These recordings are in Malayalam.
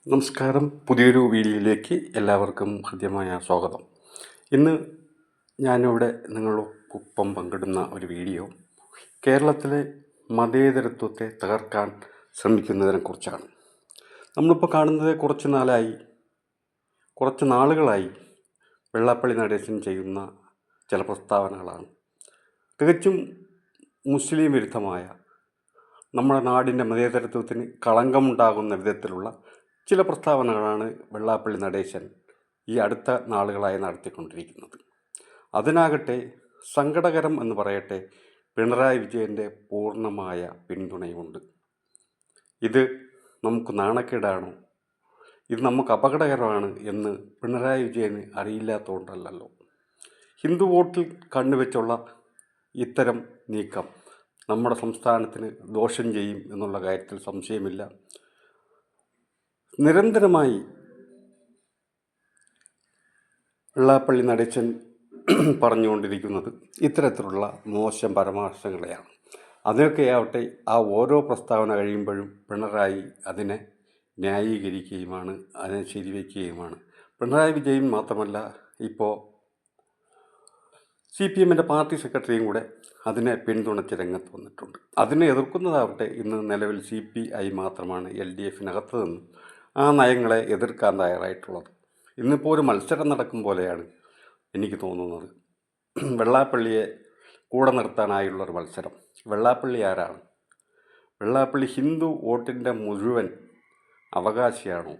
നമസ്കാരം. പുതിയൊരു വീഡിയോയിലേക്ക് എല്ലാവർക്കും ഹൃദ്യമായ സ്വാഗതം. ഇന്ന് ഞാനിവിടെ നിങ്ങളൊപ്പം പങ്കിടുന്ന ഒരു വീഡിയോ കേരളത്തിലെ മതേതരത്വത്തെ തകർക്കാൻ ശ്രമിക്കുന്നതിനെക്കുറിച്ചാണ്. നമ്മളിപ്പോൾ കാണുന്നത് കുറച്ച് നാളുകളായി വെള്ളാപ്പള്ളി നടേശൻ ചെയ്യുന്ന ചില പ്രസ്താവനകളാണ്. തികച്ചും മുസ്ലിം വിരുദ്ധമായ, നമ്മുടെ നാടിൻ്റെ മതേതരത്വത്തിന് കളങ്കമുണ്ടാകുന്ന വിധത്തിലുള്ള ചില പ്രസ്താവനകളാണ് വെള്ളാപ്പള്ളി നടേശൻ ഈ അടുത്ത നാളുകളായി നടത്തിക്കൊണ്ടിരിക്കുന്നത്. അതിനാകട്ടെ സങ്കടകരം എന്ന് പറയട്ടെ, പിണറായി വിജയൻ്റെ പൂർണ്ണമായ പിന്തുണയുമുണ്ട്. ഇത് നമുക്ക് നാണക്കേടാണോ, ഇത് നമുക്ക് അപകടകരമാണ് എന്ന് പിണറായി വിജയന് അറിയില്ലാത്തതുകൊണ്ടല്ലോ. ഹിന്ദു വോട്ടിൽ കണ്ണുവെച്ചുള്ള ഇത്തരം നീക്കം നമ്മുടെ സംസ്ഥാനത്തിന് ദോഷം ചെയ്യും എന്നുള്ള കാര്യത്തിൽ സംശയമില്ല. നിരന്തരമായി വെള്ളാപ്പള്ളി നടേശൻ പറഞ്ഞുകൊണ്ടിരിക്കുന്നത് ഇത്തരത്തിലുള്ള മോശം പരാമർശങ്ങളെയാണ്. അതിനൊക്കെയാവട്ടെ ആ ഓരോ പ്രസ്താവന കഴിയുമ്പോഴും പിണറായി അതിനെ ന്യായീകരിക്കുകയുമാണ്, അതിനെ ശരിവയ്ക്കുകയുമാണ്. പിണറായി വിജയൻ മാത്രമല്ല, ഇപ്പോൾ CPMൻ്റെ പാർട്ടി സെക്രട്ടറിയും കൂടെ അതിനെ പിന്തുണച്ച് രംഗത്ത് വന്നിട്ടുണ്ട്. അതിനെ എതിർക്കുന്നതാവട്ടെ ഇന്ന് നിലവിൽ CPI മാത്രമാണ് LDFനകത്ത് നിന്ന് ആ നയങ്ങളെ എതിർക്കാൻ തയ്യാറായിട്ടുള്ളത്. ഇന്നിപ്പോൾ ഒരു മത്സരം നടക്കും പോലെയാണ് എനിക്ക് തോന്നുന്നത്. വെള്ളാപ്പള്ളിയെ കൂടെ നിർത്താനായുള്ളൊരു മത്സരം. വെള്ളാപ്പള്ളി ആരാണ്? വെള്ളാപ്പള്ളി ഹിന്ദു വോട്ടിൻ്റെ മുഴുവൻ അവകാശിയാണോ?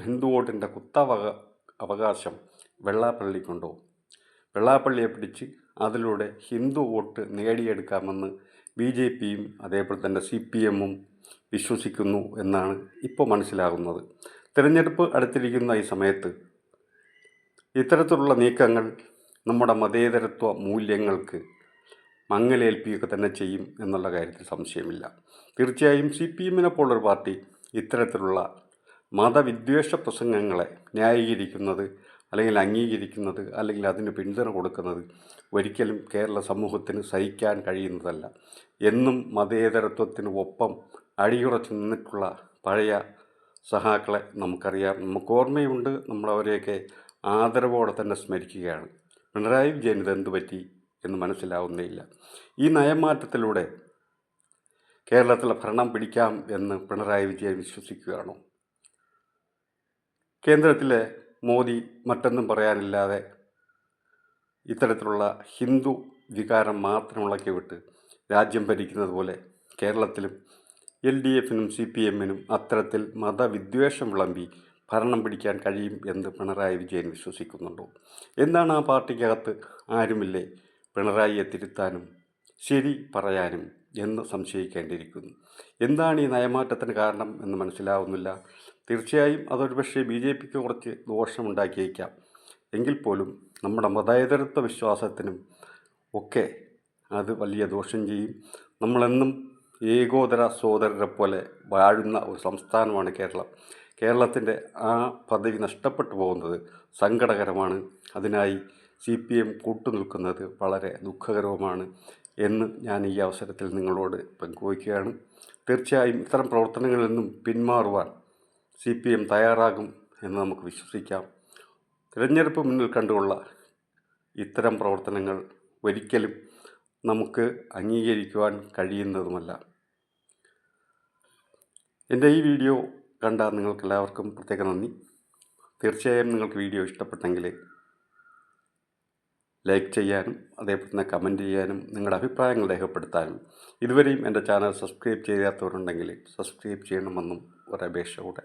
ഹിന്ദു വോട്ടിൻ്റെ അവകാശം വെള്ളാപ്പള്ളിക്കുണ്ടോ? വെള്ളാപ്പള്ളിയെ പിടിച്ച് അതിലൂടെ ഹിന്ദു വോട്ട് നേടിയെടുക്കാമെന്ന് BJPയും അതേപോലെ തന്നെ CPMും വിശ്വസിക്കുന്നു എന്നാണ് ഇപ്പോൾ മനസ്സിലാകുന്നത്. തിരഞ്ഞെടുപ്പ് അടുത്തിരിക്കുന്ന ഈ സമയത്ത് ഇത്തരത്തിലുള്ള നീക്കങ്ങൾ നമ്മുടെ മതേതരത്വ മൂല്യങ്ങൾക്ക് മങ്ങലേൽപ്പിക്കുക തന്നെ ചെയ്യും എന്നുള്ള കാര്യത്തിൽ സംശയമില്ല. തീർച്ചയായും CPMനെ പോലൊരു പാർട്ടി ഇത്തരത്തിലുള്ള മതവിദ്വേഷ പ്രസംഗങ്ങളെ ന്യായീകരിക്കുന്നത് അല്ലെങ്കിൽ അംഗീകരിക്കുന്നത് അല്ലെങ്കിൽ അതിന് പിന്തുണ കൊടുക്കുന്നത് ഒരിക്കലും കേരള സമൂഹത്തിന് സഹിക്കാൻ കഴിയുന്നതല്ല. എന്നും മതേതരത്വത്തിന് ഒപ്പം അടിയുറച്ച് നിന്നിട്ടുള്ള പഴയ സഹാക്കളെ നമുക്കറിയാം, നമുക്ക് ഓർമ്മയുണ്ട്. നമ്മളവരെയൊക്കെ ആദരവോടെ തന്നെ സ്മരിക്കുകയാണ്. പിണറായി വിജയൻ ഇതെന്ത് പറ്റി എന്ന് മനസ്സിലാവുന്നേയില്ല. ഈ നയമാറ്റത്തിലൂടെ കേരളത്തിലെ ഭരണം പിടിക്കാം എന്ന് പിണറായി വിജയൻ വിശ്വസിക്കുകയാണോ? കേന്ദ്രത്തിലെ മോദി മറ്റൊന്നും പറയാനില്ലാതെ ഇത്തരത്തിലുള്ള ഹിന്ദു വികാരം മാത്രം ഇളക്കി വിട്ട് രാജ്യം ഭരിക്കുന്നത് പോലെ കേരളത്തിലും LDFനും CPMനും അത്തരത്തിൽ മതവിദ്വേഷം വിളമ്പി ഭരണം പിടിക്കാൻ കഴിയും എന്ന് പിണറായി വിജയൻ വിശ്വസിക്കുന്നുണ്ടോ? എന്താണ് ആ പാർട്ടിക്കകത്ത് ആരുമില്ലേ പിണറായിയെ തിരുത്താനും ശരി പറയാനും എന്ന് സംശയിക്കേണ്ടിയിരിക്കുന്നു. എന്താണ് ഈ നയമാറ്റത്തിന് കാരണം എന്ന് മനസ്സിലാവുന്നില്ല. തീർച്ചയായും അതൊരു പക്ഷേ BJPക്ക് കുറച്ച് ദോഷമുണ്ടാക്കിയേക്കാം. എങ്കിൽ പോലും നമ്മുടെ മതേതരത്വ വിശ്വാസത്തിനും ഒക്കെ അത് വലിയ ദോഷം ചെയ്യും. നമ്മളെന്നും ഏകോദര സോദരരെ പോലെ വാഴുന്ന ഒരു സംസ്ഥാനമാണ് കേരളം. കേരളത്തിൻ്റെ ആ പദവി നഷ്ടപ്പെട്ടു പോകുന്നത് സങ്കടകരമാണ്. അതിനായി CPM കൂട്ടുനിൽക്കുന്നത് വളരെ ദുഃഖകരവുമാണ് എന്ന് ഞാൻ ഈ അവസരത്തിൽ നിങ്ങളോട് പങ്കുവയ്ക്കുകയാണ്. തീർച്ചയായും ഇത്തരം പ്രവർത്തനങ്ങളിൽ നിന്നും പിന്മാറുവാൻ CPM തയ്യാറാകും എന്ന് നമുക്ക് വിശ്വസിക്കാം. തിരഞ്ഞെടുപ്പ് മുന്നിൽ കണ്ടുള്ള ഇത്തരം പ്രവർത്തനങ്ങൾ ഒരിക്കലും നമുക്ക് അംഗീകരിക്കുവാൻ കഴിയുന്നതുമല്ല. എൻ്റെ ഈ വീഡിയോ കണ്ട നിങ്ങൾക്കെല്ലാവർക്കും പ്രത്യേക നന്ദി. തീർച്ചയായും നിങ്ങൾക്ക് വീഡിയോ ഇഷ്ടപ്പെട്ടെങ്കിൽ ലൈക്ക് ചെയ്യാനും അതേപോലെ തന്നെ കമൻറ്റ് ചെയ്യാനും നിങ്ങളുടെ അഭിപ്രായങ്ങൾ രേഖപ്പെടുത്താനും ഇതുവരെയും എൻ്റെ ചാനൽ സബ്സ്ക്രൈബ് ചെയ്യാത്തവരുണ്ടെങ്കിൽ സബ്സ്ക്രൈബ് ചെയ്യണമെന്നും ഒരപേക്ഷ കൂടെ